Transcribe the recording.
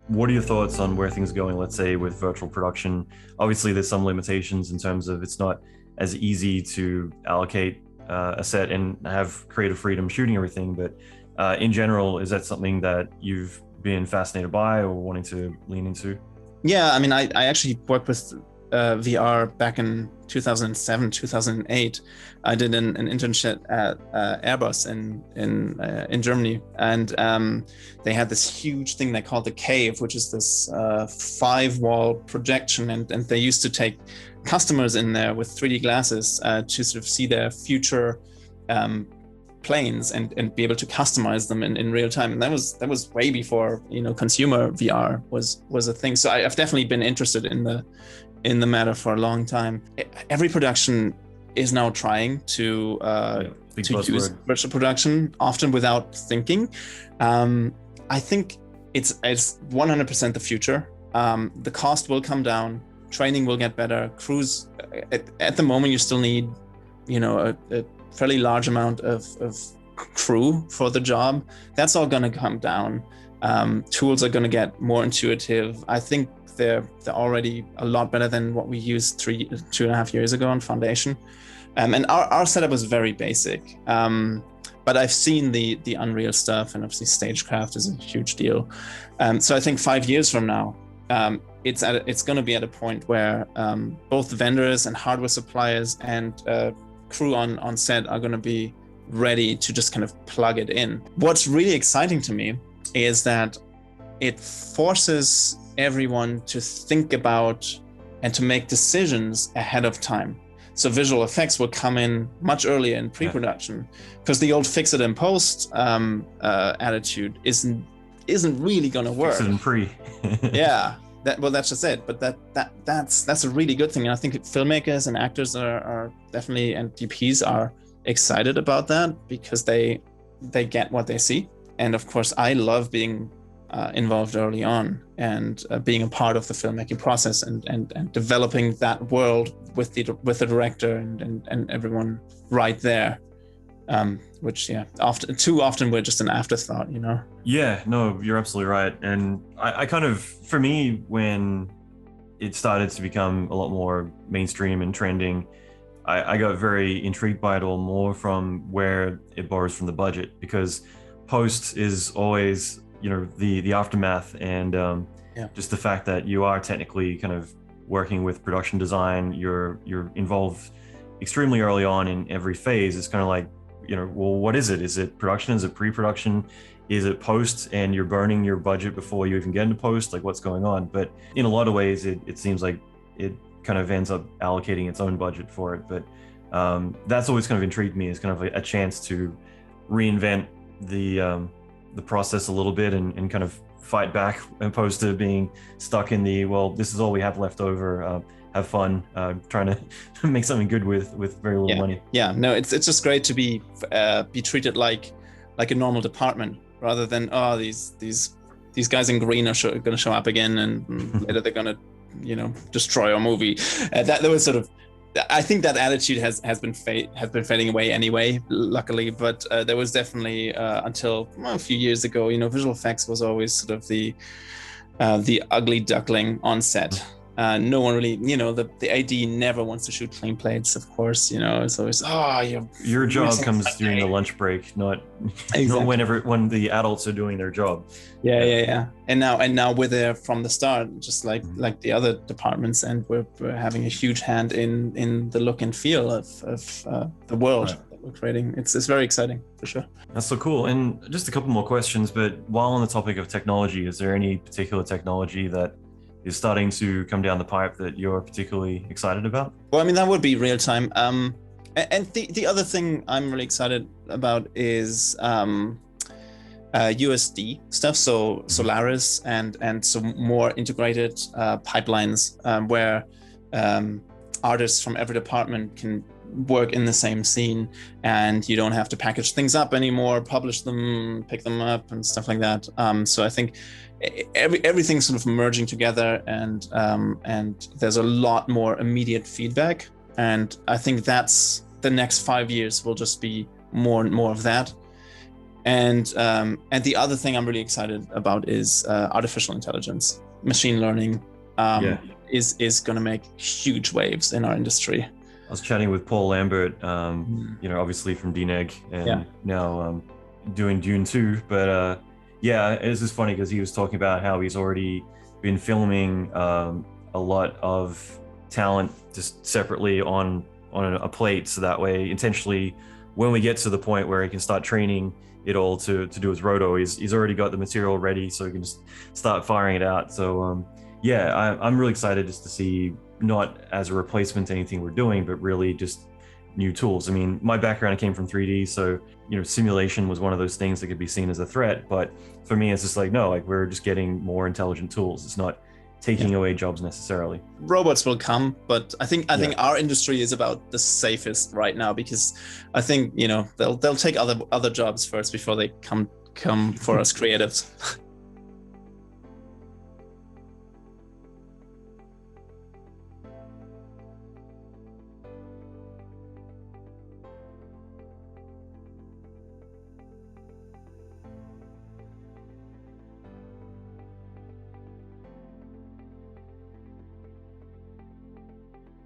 what are your thoughts on where things are going, let's say, with virtual production? Obviously, there's some limitations in terms of it's not as easy to allocate a set and have creative freedom shooting everything. But in general, is that something that you've been fascinated by or wanting to lean into? Yeah, I mean, I actually worked with VR back in 2007, 2008. I did an internship at Airbus in Germany, and they had this huge thing they called the Cave, which is this 5-wall projection, and they used to take customers in there with 3D glasses to sort of see their future planes and be able to customize them in real time. And that was way before consumer VR was a thing. So I've definitely been interested in the matter for a long time. Every production is now trying to use virtual production, often without thinking. I think it's 100% the future. The cost will come down, training will get better. Crews, at the moment, you still need, a fairly large amount of crew for the job. That's all going to come down. Tools are going to get more intuitive. I think they're already a lot better than what we used 2.5 years ago on Foundation. And our setup was very basic. But I've seen the Unreal stuff, and obviously stagecraft is a huge deal. So I think 5 years from now, it's going to be at a point where both vendors and hardware suppliers and crew on set are going to be ready to just kind of plug it in. What's really exciting to me is that it forces everyone to think about and to make decisions ahead of time. So visual effects will come in much earlier in pre-production, because the old fix it in post attitude isn't really going to work. Fix it in pre. Yeah, that's just it. But that's a really good thing, and I think filmmakers and actors are definitely, and DPs are excited about that, because they get what they see. And of course, I love being involved early on and being a part of the filmmaking process and developing that world with the director and everyone right there, which too often we're just an afterthought. Yeah, no, you're absolutely right. And I kind of, for me, when it started to become a lot more mainstream and trending, I got very intrigued by it all, more from where it borrows from the budget, because post is always the aftermath, and just the fact that you are technically kind of working with production design, you're involved extremely early on in every phase. It's kind of like, well, what is it? Is it production? Is it pre-production? Is it post? And you're burning your budget before you even get into post? Like, what's going on? But in a lot of ways, it seems like it kind of ends up allocating its own budget for it. But that's always kind of intrigued me, as kind of a chance to reinvent the process a little bit and kind of fight back, opposed to being stuck in well, this is all we have left over. Have fun, trying to make something good with very little money. Yeah, no, it's just great to be treated like a normal department, rather than these guys in green are going to show up again, and later they're going to destroy our movie. That was sort of, I think that attitude has been fading away anyway, luckily. But there was definitely until a few years ago, visual effects was always sort of the ugly duckling on set. No one really, the AD never wants to shoot clean plates, of course. It's always, your job comes during the lunch break, not when the adults are doing their job. Yeah. And now we're there from the start, just like the other departments, and we're having a huge hand in the look and feel of the world that we're creating. It's very exciting, for sure. That's so cool. And just a couple more questions, but while on the topic of technology, is there any particular technology that is starting to come down the pipe that you're particularly excited about? Well, I mean, that would be real time. And the other thing I'm really excited about is USD stuff, so Solaris and some more integrated pipelines where artists from every department can work in the same scene, and you don't have to package things up anymore, publish them, pick them up, and stuff like that. So I think everything's sort of merging together, and there's a lot more immediate feedback, and I think that's the next 5 years will just be more and more of that. And the other thing I'm really excited about is artificial intelligence, machine learning. Yeah. Is going to make huge waves in our industry. I was chatting with Paul Lambert, obviously from DNEG, and now doing Dune 2. But yeah, it's just funny because he was talking about how he's already been filming a lot of talent just separately on a plate, so that way intentionally when we get to the point where he can start training it all to do his roto, he's already got the material ready, so he can just start firing it out. So yeah, I'm really excited just to see, not as a replacement to anything we're doing, but really just new tools. I mean, my background, I came from 3D, so simulation was one of those things that could be seen as a threat. But for me, it's just like, no, like we're just getting more intelligent tools. It's not taking away jobs necessarily. Robots will come, but I think our industry is about the safest right now, because I think they'll take other jobs first before they come for us creatives.